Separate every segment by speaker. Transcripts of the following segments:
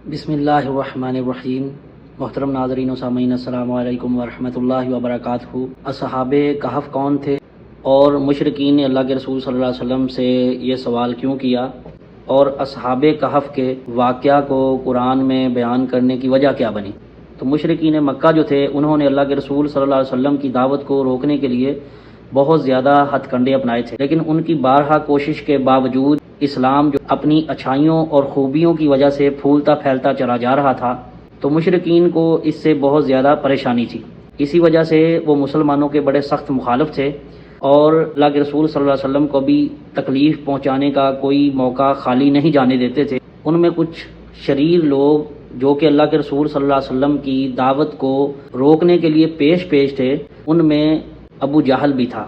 Speaker 1: بسم اللہ الرحمن الرحیم۔ محترم ناظرین و سامعین، السلام علیکم ورحمۃ اللہ وبرکاتہ۔ اصحاب کہف کون تھے اور مشرکین نے اللہ کے رسول صلی اللہ علیہ وسلم سے یہ سوال کیوں کیا، اور اصحاب کہف کے واقعہ کو قرآن میں بیان کرنے کی وجہ کیا بنی؟ تو مشرکین مکہ جو تھے انہوں نے اللہ کے رسول صلی اللہ علیہ وسلم کی دعوت کو روکنے کے لیے بہت زیادہ ہتھ کنڈے اپنائے تھے، لیکن ان کی بارہا کوشش کے باوجود اسلام جو اپنی اچھائیوں اور خوبیوں کی وجہ سے پھولتا پھیلتا چلا جا رہا تھا، تو مشرکین کو اس سے بہت زیادہ پریشانی تھی۔ اسی وجہ سے وہ مسلمانوں کے بڑے سخت مخالف تھے اور اللہ کے رسول صلی اللہ علیہ وسلم کو بھی تکلیف پہنچانے کا کوئی موقع خالی نہیں جانے دیتے تھے۔ ان میں کچھ شریر لوگ جو کہ اللہ کے رسول صلی اللہ علیہ وسلم کی دعوت کو روکنے کے لیے پیش تھے، ان میں ابو جہل بھی تھا۔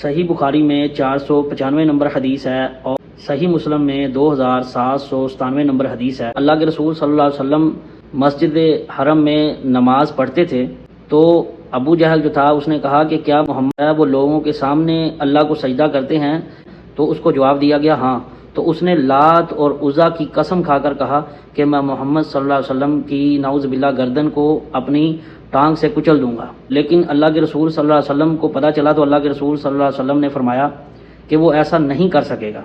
Speaker 1: صحیح بخاری میں 495 نمبر حدیث ہے اور صحیح مسلم میں 2797 نمبر حدیث ہے۔ اللہ کے رسول صلی اللہ علیہ وسلم مسجد حرم میں نماز پڑھتے تھے، تو ابو جہل جو تھا اس نے کہا کہ کیا محمد ہے وہ لوگوں کے سامنے اللہ کو سجدہ کرتے ہیں؟ تو اس کو جواب دیا گیا ہاں۔ تو اس نے لات اور عزا کی قسم کھا کر کہا کہ میں محمد صلی اللہ علیہ وسلم کی نعوذ باللہ گردن کو اپنی ٹانگ سے کچل دوں گا۔ لیکن اللہ کے رسول صلی اللہ علیہ وسلم کو پتہ چلا تو اللہ کے رسول صلی اللہ علیہ وسلم نے فرمایا کہ وہ ایسا نہیں کر سکے گا،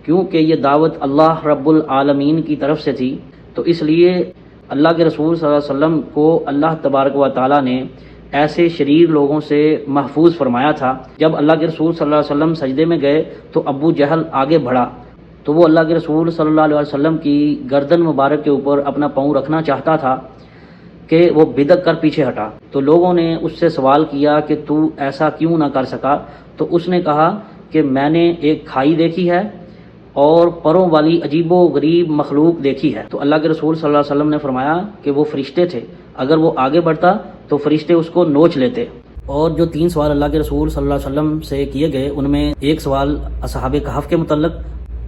Speaker 1: کیونکہ یہ دعوت اللہ رب العالمین کی طرف سے تھی۔ تو اس لیے اللہ کے رسول صلی اللہ علیہ وسلم کو اللہ تبارک و تعالیٰ نے ایسے شریر لوگوں سے محفوظ فرمایا تھا۔ جب اللہ کے رسول صلی اللہ علیہ وسلم سجدے میں گئے تو ابو جہل آگے بڑھا، تو وہ اللہ کے رسول صلی اللہ علیہ وسلم کی گردن مبارک کے اوپر اپنا پاؤں رکھنا چاہتا تھا کہ وہ بدک کر پیچھے ہٹا۔ تو لوگوں نے اس سے سوال کیا کہ تو ایسا کیوں نہ کر سکا؟ تو اس نے کہا کہ میں نے ایک کھائی دیکھی ہے اور پروں والی عجیب و غریب مخلوق دیکھی ہے۔ تو اللہ کے رسول صلی اللہ علیہ وسلم نے فرمایا کہ وہ فرشتے تھے، اگر وہ آگے بڑھتا تو فرشتے اس کو نوچ لیتے۔ اور جو 3 سوال اللہ کے رسول صلی اللہ علیہ وسلم سے کیے گئے، ان میں ایک سوال اصحاب کہف کے متعلق،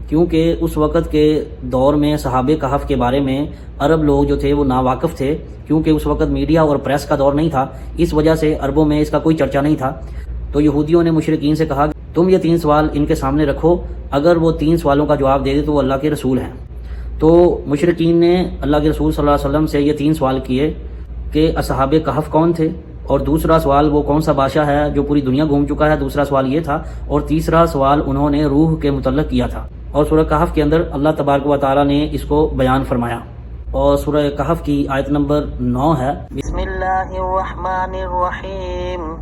Speaker 1: کیونکہ اس وقت کے دور میں اصحاب کہف کے بارے میں عرب لوگ جو تھے وہ ناواقف تھے، کیونکہ اس وقت میڈیا اور پریس کا دور نہیں تھا، اس وجہ سے عربوں میں اس کا کوئی چرچا نہیں تھا۔ تو یہودیوں نے مشرکین سے کہا تم یہ 3 سوال ان کے سامنے رکھو، اگر وہ 3 سوالوں کا جواب دے دے تو وہ اللہ کے رسول ہیں۔ تو مشرکین نے اللہ کے رسول صلی اللہ علیہ وسلم سے یہ 3 سوال کیے کہ اصحاب کہف کون تھے، اور دوسرا سوال وہ کون سا بادشاہ ہے جو پوری دنیا گھوم چکا ہے، دوسرا سوال یہ تھا، اور تیسرا سوال انہوں نے روح کے متعلق کیا تھا۔ اور سورہ کہف کے اندر اللہ تبارک و تعالیٰ نے اس کو بیان فرمایا، اور سورہ کہف کی آیت نمبر 9 ہے،
Speaker 2: بسم اللہ الرحمن الرحیم،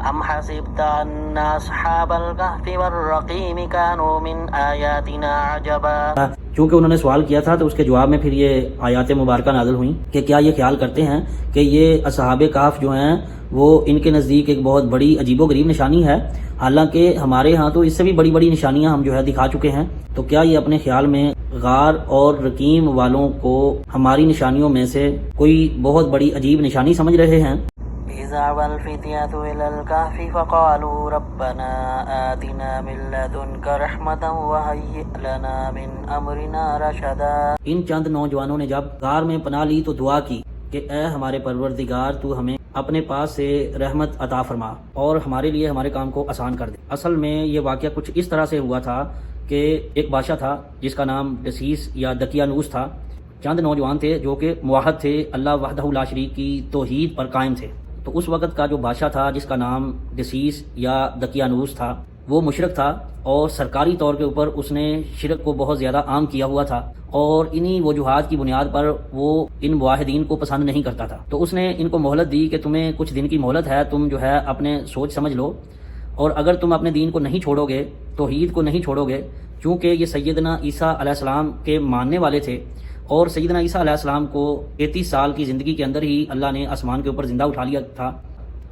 Speaker 2: ام حسبت ان اصحاب الکہف والرقیم کانوا من آیاتنا عجبا۔
Speaker 1: چونکہ انہوں نے سوال کیا تھا تو اس کے جواب میں پھر یہ آیات مبارکہ نازل ہوئیں کہ کیا یہ خیال کرتے ہیں کہ یہ اصحاب کہف جو ہیں وہ ان کے نزدیک ایک بہت بڑی عجیب و غریب نشانی ہے، حالانکہ ہمارے ہاں تو اس سے بھی بڑی بڑی نشانیاں ہم جو ہے دکھا چکے ہیں، تو کیا یہ اپنے خیال میں غار اور رقیم والوں کو ہماری نشانیوں میں سے کوئی بہت بڑی عجیب نشانی سمجھ رہے ہیں؟
Speaker 2: اذا والفتية الى الكهف فقالوا ربنا آتنا من لدنك رحمة وهيئ لنا من امرنا رشدا۔
Speaker 1: ان چند نوجوانوں نے جب غار میں پناہ لی تو دعا کی کہ اے ہمارے پروردگار، تو ہمیں اپنے پاس سے رحمت عطا فرما اور ہمارے لیے ہمارے کام کو آسان کر دے۔ اصل میں یہ واقعہ کچھ اس طرح سے ہوا تھا کہ ایک بادشاہ تھا جس کا نام دسیس یا دقیانوس تھا۔ چند نوجوان تھے جو کہ موحد تھے، اللہ وحدہ لا شریک کی توحید پر قائم تھے۔ تو اس وقت کا جو بادشاہ تھا جس کا نام دسیس یا دقیانوس تھا، وہ مشرک تھا اور سرکاری طور کے اوپر اس نے شرک کو بہت زیادہ عام کیا ہوا تھا، اور انہی وجوہات کی بنیاد پر وہ ان موحدین کو پسند نہیں کرتا تھا۔ تو اس نے ان کو مہلت دی کہ تمہیں کچھ دن کی مہلت ہے، تم جو ہے اپنے سوچ سمجھ لو، اور اگر تم اپنے دین کو نہیں چھوڑو گے، توحید کو نہیں چھوڑو گے، چونکہ یہ سیدنا عیسیٰ علیہ السلام کے ماننے والے تھے، اور سیدنا عیسیٰ علیہ السلام کو 33 سال کی زندگی کے اندر ہی اللہ نے آسمان کے اوپر زندہ اٹھا لیا تھا۔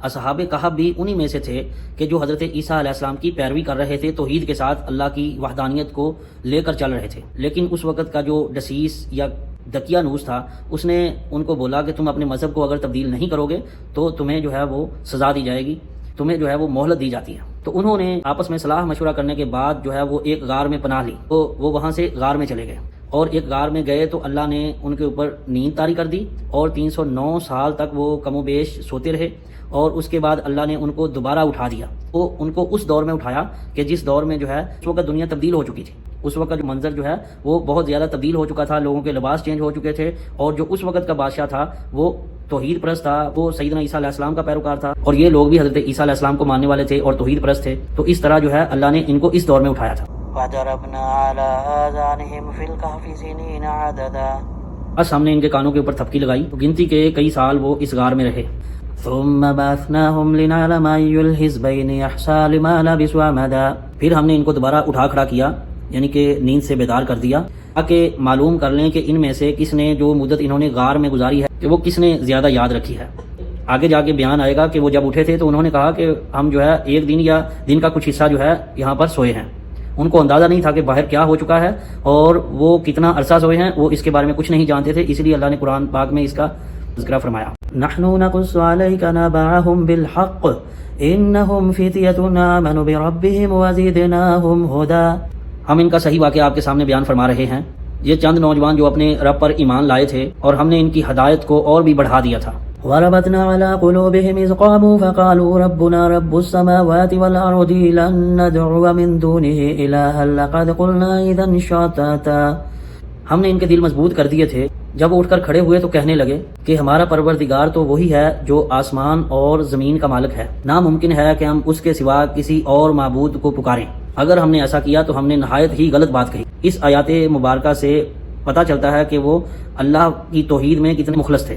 Speaker 1: اصحاب کہف بھی انہی میں سے تھے کہ جو حضرت عیسیٰ علیہ السلام کی پیروی کر رہے تھے، توحید کے ساتھ اللہ کی وحدانیت کو لے کر چل رہے تھے۔ لیکن اس وقت کا جو دسیس یا دقیانوس تھا، اس نے ان کو بولا کہ تم اپنے مذہب کو اگر تبدیل نہیں کرو گے تو تمہیں جو ہے وہ سزا دی جائے گی، تمہیں جو ہے وہ مہلت دی جاتی ہے۔ تو انہوں نے آپس میں صلاح مشورہ کرنے کے بعد جو ہے وہ ایک غار میں پناہ لی، تو وہ وہاں سے غار میں چلے گئے، اور ایک غار میں گئے تو اللہ نے ان کے اوپر نیند طاری کر دی، اور 309 سال تک وہ کم و بیش سوتے رہے، اور اس کے بعد اللہ نے ان کو دوبارہ اٹھا دیا۔ وہ ان کو اس دور میں اٹھایا کہ جس دور میں جو ہے اس وقت دنیا تبدیل ہو چکی تھی۔ اس وقت جو منظر جو ہے وہ بہت زیادہ تبدیل ہو چکا تھا، لوگوں کے لباس چینج ہو چکے تھے، اور جو اس وقت کا بادشاہ تھا وہ توحید پرست تھا، وہ سیدنا عیسیٰ علیہ السلام کا پیروکار تھا، اور یہ لوگ بھی حضرت عیسیٰ علیہ السلام کو ماننے والے تھے اور توحید پرست تھے. تو اس طرح جو ہے اللہ نے ان کو اس دور میں اٹھایا تھا.
Speaker 2: وضربنا على آذانهم في الكهف سنين عددا.
Speaker 1: بس ہم نے ان کے کانوں کے اوپر تھپکی لگائی تو گنتی کے کئی سال وہ اس غار میں رہے.
Speaker 2: ثم بعثناهم لنعلم أي الحزبين أحصى لما لبثوا أمدا.
Speaker 1: پھر ہم نے ان کو دوبارہ اٹھا کھڑا کیا، یعنی کہ نیند سے بیدار کر دیا، تاکہ معلوم کر لیں کہ ان میں سے کس نے جو مدت انہوں نے غار میں گزاری ہے کہ وہ کس نے زیادہ یاد رکھی ہے. آگے جا کے بیان آئے گا کہ وہ جب اٹھے تھے تو انہوں نے کہا کہ ہم جو ہے ایک دن یا دن کا کچھ حصہ جو ہے یہاں پر سوئے ہیں. ان کو اندازہ نہیں تھا کہ باہر کیا ہو چکا ہے اور وہ کتنا عرصہ سوئے ہیں، وہ اس کے بارے میں کچھ نہیں جانتے تھے، اس لیے اللہ نے قرآن پاک میں اس کا ذکر فرمایا.
Speaker 2: نحن نقص عليك نبأهم بالحق إنهم فتية آمنوا بربهم وزدناهم هدى.
Speaker 1: ہم ان کا صحیح واقعہ آپ کے سامنے بیان فرما رہے ہیں. یہ چند نوجوان جو اپنے رب پر ایمان لائے تھے اور ہم نے ان کی ہدایت کو اور بھی بڑھا دیا تھا.
Speaker 2: وربطنا على قلوبهم إذ قاموا فقالوا ربنا رب السماوات والأرض لن ندعو من دونه إلها لقد قلنا إذا شططا.
Speaker 1: ہم نے ان کے دل مضبوط کر دیے تھے، جب اٹھ کر کھڑے ہوئے تو کہنے لگے کہ ہمارا پروردگار تو وہی ہے جو آسمان اور زمین کا مالک ہے، ناممکن ہے کہ ہم اس کے سوا کسی اور معبود کو پکاریں. اگر ہم نے ایسا کیا تو ہم نے نہایت ہی غلط بات کہی. اس آیات مبارکہ سے پتہ چلتا ہے کہ وہ اللہ کی توحید میں کتنے مخلص تھے.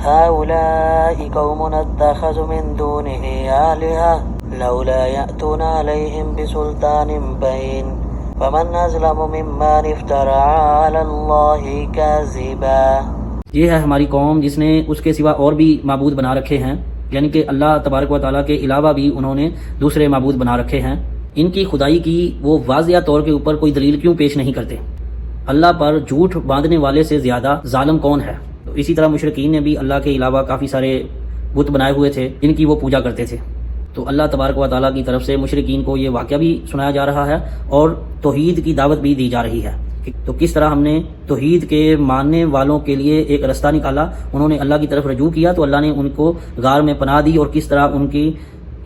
Speaker 2: هؤلاء قوم اتخذوا من دونه آلهة لولا يأتون عليهم بسلطان بين فمن أظلم ممن افترى على الله كاذبا.
Speaker 1: یہ ہے ہماری قوم جس نے اس کے سوا اور بھی معبود بنا رکھے ہیں، یعنی کہ اللہ تبارک و تعالیٰ کے علاوہ بھی انہوں نے دوسرے معبود بنا رکھے ہیں. ان کی خدائی کی وہ واضح طور کے اوپر کوئی دلیل کیوں پیش نہیں کرتے؟ اللہ پر جھوٹ باندھنے والے سے زیادہ ظالم کون ہے؟ تو اسی طرح مشرکین نے بھی اللہ کے علاوہ کافی سارے بت بنائے ہوئے تھے جن کی وہ پوجا کرتے تھے. تو اللہ تبارک و تعالیٰ کی طرف سے مشرکین کو یہ واقعہ بھی سنایا جا رہا ہے اور توحید کی دعوت بھی دی جا رہی ہے. تو کس طرح ہم نے توحید کے ماننے والوں کے لیے ایک رستہ نکالا، انہوں نے اللہ کی طرف رجوع کیا تو اللہ نے ان کو غار میں پناہ دی، اور کس طرح ان کی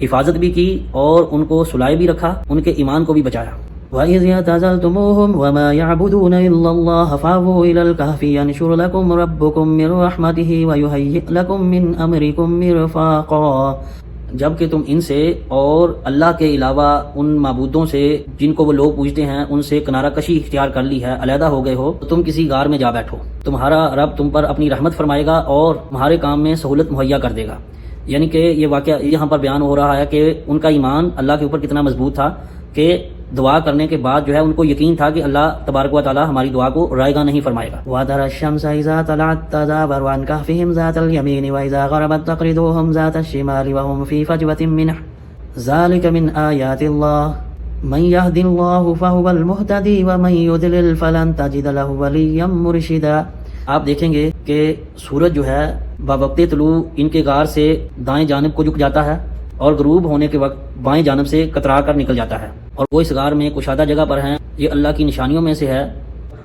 Speaker 1: حفاظت بھی کی اور ان کو سلائے بھی رکھا، ان کے ایمان کو بھی بچایا.
Speaker 2: وَإِذْ اعْتَزَلْتُمُوهُمْ وَمَا يَعْبُدُونَ إِلَّا اللَّهَ فَأْوُوا إِلَى الْكَهْفِ يَنشُرْ لَكُمْ رَبُّكُمْ مِنْ رَحْمَتِهِ وَيُهَيِّئْ لَكُمْ مِنْ أَمْرِكُمْ مِرْفَاقًا.
Speaker 1: جبکہ تم ان سے اور اللہ کے علاوہ ان معبودوں سے جن کو وہ لوگ پوجتے ہیں ان سے کنارہ کشی اختیار کر لی ہے، علیحدہ ہو گئے ہو، تو تم کسی غار میں جا بیٹھو، تمہارا رب تم پر اپنی رحمت فرمائے گا اور تمہارے کام میں سہولت مہیا کر دے گا. یعنی کہ یہ واقعہ یہاں پر بیان ہو رہا ہے کہ ان کا ایمان اللہ کے اوپر کتنا مضبوط تھا کہ دعا کرنے کے بعد جو ہے ان کو یقین تھا کہ اللہ تبارک و تعالی ہماری دعا کو رائے گا نہیں فرمائے گا.
Speaker 2: وَتَرَى الشَّمْسَ إِذَا طَلَعَتْ تَزَاوَرُ عَنْ كَهْفِهِمْ ذَاتَ الْيَمِينِ وَإِذَا غَرَبَتْ تَقْرِضُهُمْ ذَاتَ الشِّمَالِ وَهُمْ فِي فَجْوَةٍ مِّنْهُ ذَلِكَ مِنْ آيَاتِ اللَّهِ مَنْ يَهْدِ اللَّهُ فَهُوَ الْمُهْتَدِي وَمَنْ يُضْلِلْ فَلَنْ تَجِدَ لَهُ وَلِيًّا مُرْشِدًا.
Speaker 1: آپ دیکھیں گے کہ سورج جو ہے بوقت طلوع ان کے غار سے دائیں جانب کو جھک جاتا ہے اور غروب ہونے کے وقت بائیں جانب سے کترا کر نکل جاتا ہے، اور وہ اس غار میں کشادہ جگہ پر ہیں. یہ اللہ کی نشانیوں میں سے ہے.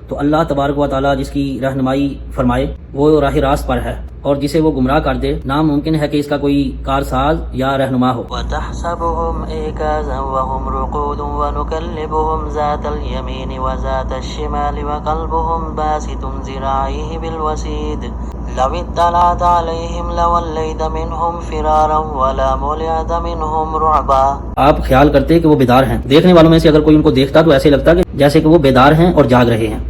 Speaker 1: تو اللہ تبارک و تعالیٰ جس کی رہنمائی فرمائے وہ راہ راست پر ہے، اور جسے وہ گمراہ کر دے ناممکن ہے کہ اس کا کوئی کارساز یا رہنما ہو.
Speaker 2: وَتَحْسَبُهُمْ أَيْقَاظًا وَهُمْ رُقُودٌ وَنُقَلِّبُهُمْ ذَاتَ الْيَمِينِ وَذَاتَ الشِّمَالِ وَقَلْبُهُمْ بَاسِطٌ ذِرَاعَيْهِ بِالْوَسِيدِ لَوِ اطَّلَعْتَ عَلَيْهِمْ لَوَلَّيْتَ مِنْهُمْ فِرَارًا وَلَا مُلِئْتَ مِنْهُمْ رُعْبًا.
Speaker 1: آپ خیال کرتے کہ وہ بیدار ہیں، دیکھنے والوں میں سے اگر کوئی ان کو دیکھتا تو ایسے لگتا کہ جیسے کہ وہ بیدار ہیں اور جاگ رہے ہیں.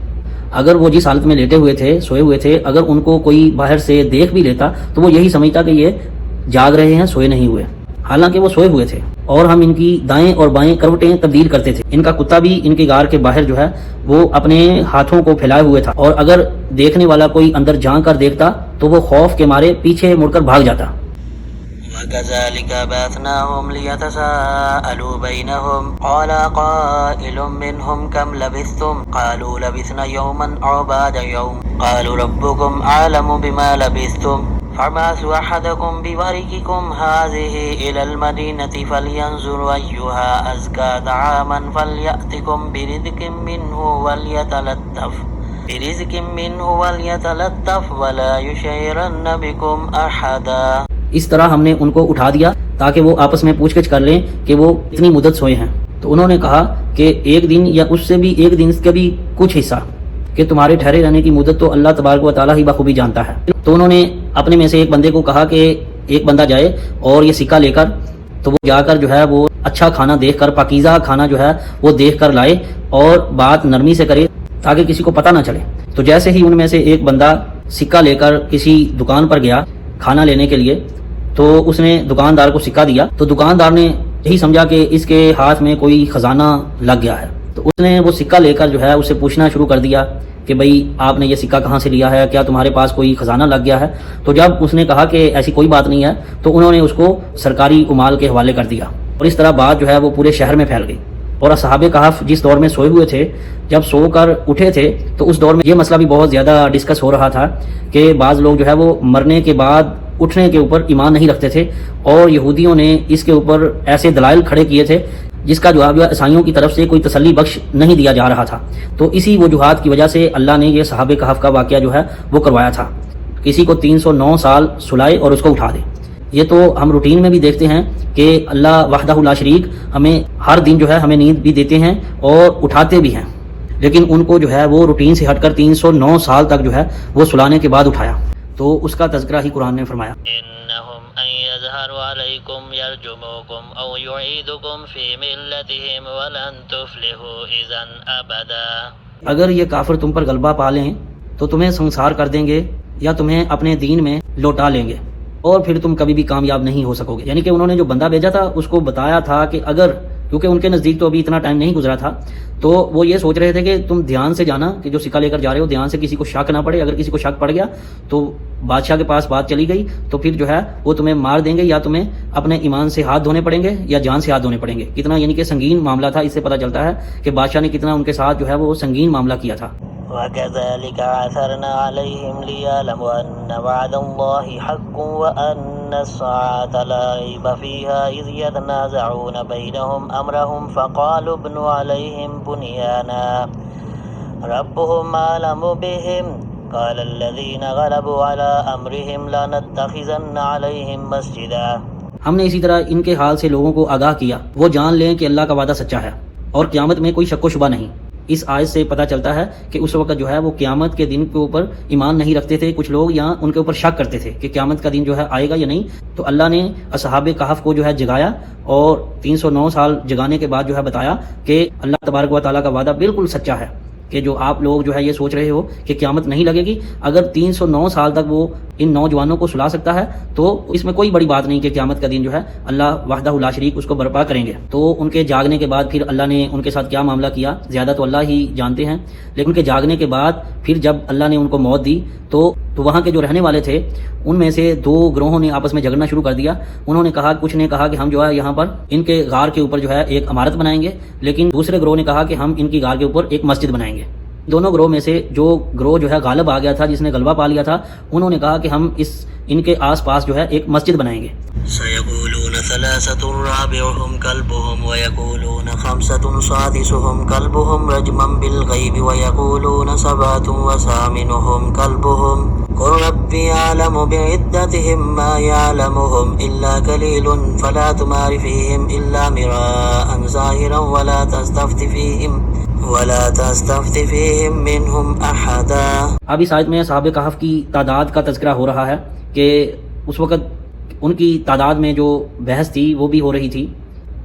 Speaker 1: اگر وہ جس حالت میں لیٹے ہوئے تھے، سوئے ہوئے تھے، اگر ان کو کوئی باہر سے دیکھ بھی لیتا تو وہ یہی سمجھتا کہ یہ جاگ رہے ہیں، سوئے نہیں ہوئے، حالانکہ وہ سوئے ہوئے تھے. اور ہم ان کی دائیں اور بائیں کروٹیں تبدیل کرتے تھے. ان کا کتا بھی ان کے غار کے باہر جو ہے وہ اپنے ہاتھوں کو پھیلائے ہوئے تھا، اور اگر دیکھنے والا کوئی اندر جھانک کر دیکھتا تو وہ خوف کے مارے پیچھے مڑ کر بھاگ جاتا.
Speaker 2: وَكَذَلِكَ بَعَثْنَاهُمْ لِيَتَسَاءَلُوا بَيْنَهُمْ قَالَ قَائِلٌ مِّنْهُمْ كَمْ لَبِثْتُمْ قَالُوا لَبِثْنَا يَوْمًا أَوْ بَعْضَ يَوْمٍ قَالُوا رَبُّكُمْ أَعْلَمُ بِمَا لَبِثْتُمْ فَابْعَثُوا أَحَدَكُمْ بِوَرِقِكُمْ هَٰذِهِ إِلَى الْمَدِينَةِ فَلْيَنظُرْ أَيُّهَا أَزْكَىٰ طَعَامًا فَلْيَأْتِكُمْ بِرِزْقٍ مِّنْهُ وَلْيَتَلَطَّفْ وَلَا يُشْعِرَنَّ بِكُمْ أَحَدًا.
Speaker 1: اس طرح ہم نے ان کو اٹھا دیا تاکہ وہ آپس میں پوچھ گچھ کر لیں کہ وہ اتنی مدت سوئے ہیں. تو انہوں نے کہا کہ ایک دن یا اس سے بھی ایک دن کا بھی کچھ حصہ کہ تمہارے ٹھہرے رہنے کی مدت تو اللہ تبارک و تعالیٰ ہی بخوبی جانتا ہے. تو انہوں نے اپنے میں سے ایک بندے کو کہا کہ ایک بندہ جائے اور یہ سکہ لے کر, تو وہ جا کر جو ہے وہ اچھا کھانا دیکھ کر, پاکیزہ کھانا جو ہے وہ دیکھ کر لائے اور بات نرمی سے کرے تاکہ کسی کو پتہ نہ چلے. تو جیسے ہی ان میں سے ایک بندہ سکہ لے کر کسی دکان پر گیا کھانا لینے کے لیے, تو اس نے دکاندار کو سکہ دیا. تو دکاندار نے یہی سمجھا کہ اس کے ہاتھ میں کوئی خزانہ لگ گیا ہے. تو اس نے وہ سکہ لے کر جو ہے اسے پوچھنا شروع کر دیا کہ بھئی آپ نے یہ سکہ کہاں سے لیا ہے, کیا تمہارے پاس کوئی خزانہ لگ گیا ہے؟ تو جب اس نے کہا کہ ایسی کوئی بات نہیں ہے, تو انہوں نے اس کو سرکاری امال کے حوالے کر دیا, اور اس طرح بات جو ہے وہ پورے شہر میں پھیل گئی. اور اصحاب کہف جس دور میں سوئے ہوئے تھے, جب سو کر اٹھے تھے تو اس دور میں یہ مسئلہ بھی بہت زیادہ ڈسکس ہو رہا تھا کہ بعض لوگ جو ہے وہ مرنے کے بعد اٹھنے کے اوپر ایمان نہیں رکھتے تھے, اور یہودیوں نے اس کے اوپر ایسے دلائل کھڑے کیے تھے جس کا جواب عیسائیوں کی طرف سے کوئی تسلی بخش نہیں دیا جا رہا تھا. تو اسی وجوہات کی وجہ سے اللہ نے یہ صحاب کہف کا واقعہ جو ہے وہ کروایا تھا. کسی کو 309 سال سلائے اور اس کو اٹھا دے. یہ تو ہم روٹین میں بھی دیکھتے ہیں کہ اللہ وحدہ لا شریک ہمیں ہر دن جو ہے ہمیں نیند بھی دیتے ہیں اور اٹھاتے بھی ہیں, لیکن ان کو جو ہے وہ روٹین سے ہٹ کر 309 سال تک جو ہے وہ سلانے کے بعد اٹھایا. تو اس کا تذکرہ ہی قرآن نے فرمایا,
Speaker 2: أن يظهروا عليكم يرجموكم أو يعيدكم في ملتهم ولن تفلحوا إذا أبدا. اگر یہ کافر تم پر غلبہ پا لیں تو تمہیں سنسار کر دیں گے یا تمہیں اپنے دین میں لوٹا لیں گے, اور پھر تم کبھی بھی کامیاب نہیں ہو سکو گے. یعنی کہ انہوں نے جو بندہ بھیجا تھا اس کو بتایا تھا کہ اگر, کیونکہ ان کے نزدیک تو ابھی اتنا ٹائم نہیں گزرا تھا, تو وہ یہ سوچ رہے تھے کہ تم دھیان سے جانا کہ جو سکہ لے کر جا رہے ہو دھیان سے, کسی کو شک نہ پڑے. اگر کسی کو شک پڑ گیا تو بادشاہ کے پاس بات چلی گئی تو پھر جو ہے وہ تمہیں مار دیں گے, یا تمہیں اپنے ایمان سے ہاتھ دھونے پڑیں گے یا جان سے ہاتھ دھونے پڑیں گے. کتنا یعنی کہ سنگین معاملہ تھا. اس سے پتہ چلتا ہے کہ بادشاہ نے کتنا ان کے ساتھ جو ہے وہ سنگین معاملہ کیا تھا. وَكَذَلِكَ عَثَرْنَا عَلَيْهِمْ لِيَعْلَمُوا أَنَّ وَعْدَ اللَّهِ حَقٌّ وَأَنَّ السَّاعَةَ لَا رَيْبَ فِيهَا إِذْ يَتَنَازَعُونَ بَيْنَهُمْ أَمْرَهُمْ فَقَالُوا ابْنُوا عَلَيْهِمْ بُنْيَانًا رَبُّهُمْ أَعْلَمُ بِهِمْ قَالَ الَّذِينَ غَلَبُوا عَلَىٰ أَمْرِهِمْ لَنَتَّخِذَنَّ عَلَيْهِمْ مَسْجِدًا. ہم نے اسی طرح ان کے حال سے لوگوں کو آگاہ کیا, وہ جان لیں کہ اللہ کا وعدہ سچا ہے اور قیامت میں کوئی شک و شبہ نہیں. اس آیت سے پتہ چلتا ہے کہ اس وقت جو ہے وہ قیامت کے دن کے اوپر ایمان نہیں رکھتے تھے کچھ لوگ, یا ان کے اوپر شک کرتے تھے کہ قیامت کا دن جو ہے آئے گا یا نہیں. تو اللہ نے اصحاب کہف کو جو ہے جگایا اور 309 سال جگانے کے بعد جو ہے بتایا کہ اللہ تبارک و تعالیٰ کا وعدہ بالکل سچا ہے, کہ جو آپ لوگ جو ہے یہ سوچ رہے ہو کہ قیامت نہیں لگے گی, اگر 309 سال تک وہ ان نوجوانوں کو سلا سکتا ہے تو اس میں کوئی بڑی بات نہیں کہ قیامت کا دن جو ہے اللہ وحدہ لا شریک اس کو برپا کریں گے. تو ان کے جاگنے کے بعد پھر اللہ نے ان کے ساتھ کیا معاملہ کیا زیادہ تو اللہ ہی جانتے ہیں, لیکن ان کے جاگنے کے بعد پھر جب اللہ نے ان کو موت دی تو وہاں کے جو رہنے والے تھے ان میں سے 2 گروہوں نے آپس میں جھگڑنا شروع کر دیا. انہوں نے کہا, کچھ نے کہا کہ ہم جو ہے یہاں پر ان کے غار کے اوپر جو ہے ایک عمارت بنائیں گے, لیکن دوسرے گروہ نے کہا کہ ہم ان کی غار کے اوپر ایک مسجد بنائیں گے. دونوں گروہ میں سے جو گروہ جو ہے غالب آ گیا تھا, جس نے غلبہ پا لیا تھا, انہوں نے کہا کہ ہم ان کے آس پاس جو ہے ایک مسجد بنائیں گے. سَيَقُولُونَ ثَلَاثَةٌ رَابِعُهُمْ كَلْبُهُمْ وَيَقُولُونَ خَمْسَةٌ سَادِسُهُمْ كَلْبُهُمْ رَجْمًا بِالْغَيْبِ وَيَقُولُونَ سَبْعَةٌ وَثَامِنُهُمْ كَلْبُهُمْ قُلْ رَبِّي أَعْلَمُ بِعِدَّتِهِم مَّا يَعْلَمُهُمْ إِلَّا قَلِيلٌ فَلَا تُمَارِ فِيهِمْ إِلَّا مِرَاءً ظَاهِرًا وَلَا تَسْتَفْتِ فِيهِم مِّنْهُمْ أَحَدًا. اب اس آیت میں اصحاب کہف کی تعداد کا تذکرہ ہو رہا ہے کہ اس وقت ان کی تعداد میں جو بحث تھی وہ بھی ہو رہی تھی.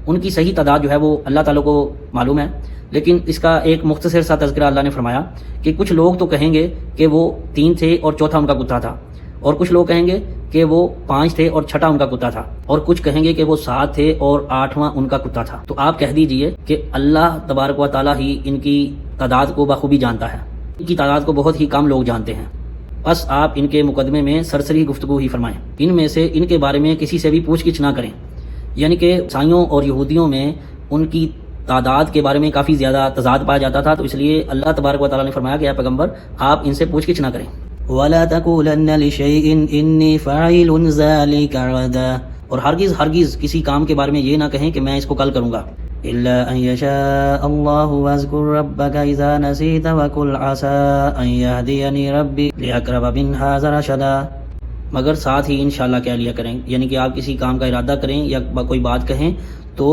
Speaker 2: ان کی صحیح تعداد جو ہے وہ اللہ تعالیٰ کو معلوم ہے, لیکن اس کا ایک مختصر سا تذکرہ اللہ نے فرمایا کہ کچھ لوگ تو کہیں گے کہ وہ 3 تھے اور چوتھا ان کا کتا تھا, اور کچھ لوگ کہیں گے کہ وہ 5 تھے اور چھٹا ان کا کتا تھا, اور کچھ کہیں گے کہ وہ 7 تھے اور 8واں ان کا کتا تھا. تو آپ کہہ دیجئے کہ اللہ تبارک و تعالیٰ ہی ان کی تعداد کو بخوبی جانتا ہے, ان کی تعداد کو بہت ہی کم لوگ جانتے ہیں. بس آپ ان کے مقدمے میں سرسری گفتگو ہی فرمائیں, ان میں سے ان کے بارے میں کسی سے بھی پوچھ گچھ نہ کریں. یعنی کہ عیسائیوں اور یہودیوں میں ان کی تعداد کے بارے میں کافی زیادہ تضاد پایا جاتا تھا, تو اس لیے اللہ تبارک و تعالیٰ نے فرمایا کہ اے پیغمبر آپ ان سے پوچھ گچھ نہ کریں. وَلَا تَقُولَنَّ لِشَيْءٍ إِنِّي فَاعِلٌ ذَلِكَ غَدًا, اور ہرگز کسی کام کے بارے میں یہ نہ کہیں کہ میں اس کو کل کروں گا. إِلَّا أَن يَشَاءَ اللَّهُ وَاذْكُر رَّبَّكَ إِذَا نَسِيتَ وَقُلْ عَسَىٰ أَن يَهْدِيَنِي رَبِّي لِأَقْرَبَ مِنْ هَٰذَا رَشَدًا. مگر ساتھ ہی انشاءاللہ کہہ لیا کریں, یعنی کہ آپ کسی کام کا ارادہ کریں یا کوئی بات کہیں تو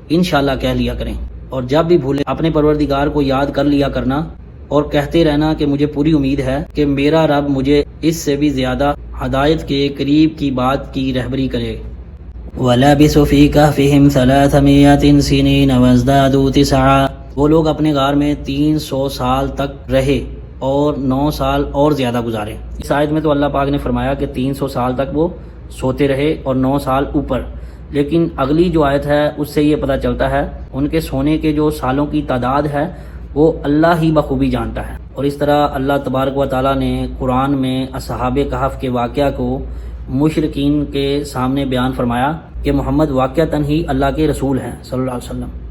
Speaker 2: انشاءاللہ کہہ لیا کریں
Speaker 1: اور جب بھی بھولے اپنے پروردگار کو یاد کر لیا کرنا اور کہتے رہنا کہ مجھے پوری امید ہے کہ میرا رب مجھے اس سے بھی زیادہ ہدایت کے قریب کی بات کی رہبری کرے۔
Speaker 2: وَلَبِثُوا فِي كَهْفِهِمْ 300 سِنِينَ وَازْدَادُوا 9
Speaker 1: وہ لوگ اپنے غار میں 300 سال تک رہے اور 9 سال اور زیادہ گزارے۔ اس آیت میں تو اللہ پاک نے فرمایا کہ 300 سال تک وہ سوتے رہے اور 9 سال اوپر، لیکن اگلی جو آیت ہے اس سے یہ پتہ چلتا ہے ان کے سونے کے جو سالوں کی تعداد ہے وہ اللہ ہی بخوبی جانتا ہے۔ اور اس طرح اللہ تبارک و تعالیٰ نے قرآن میں اصحاب کہف کے واقعہ کو مشرکین کے سامنے بیان فرمایا کہ محمد واقعتاً ہی اللہ کے رسول ہیں صلی اللہ علیہ وسلم۔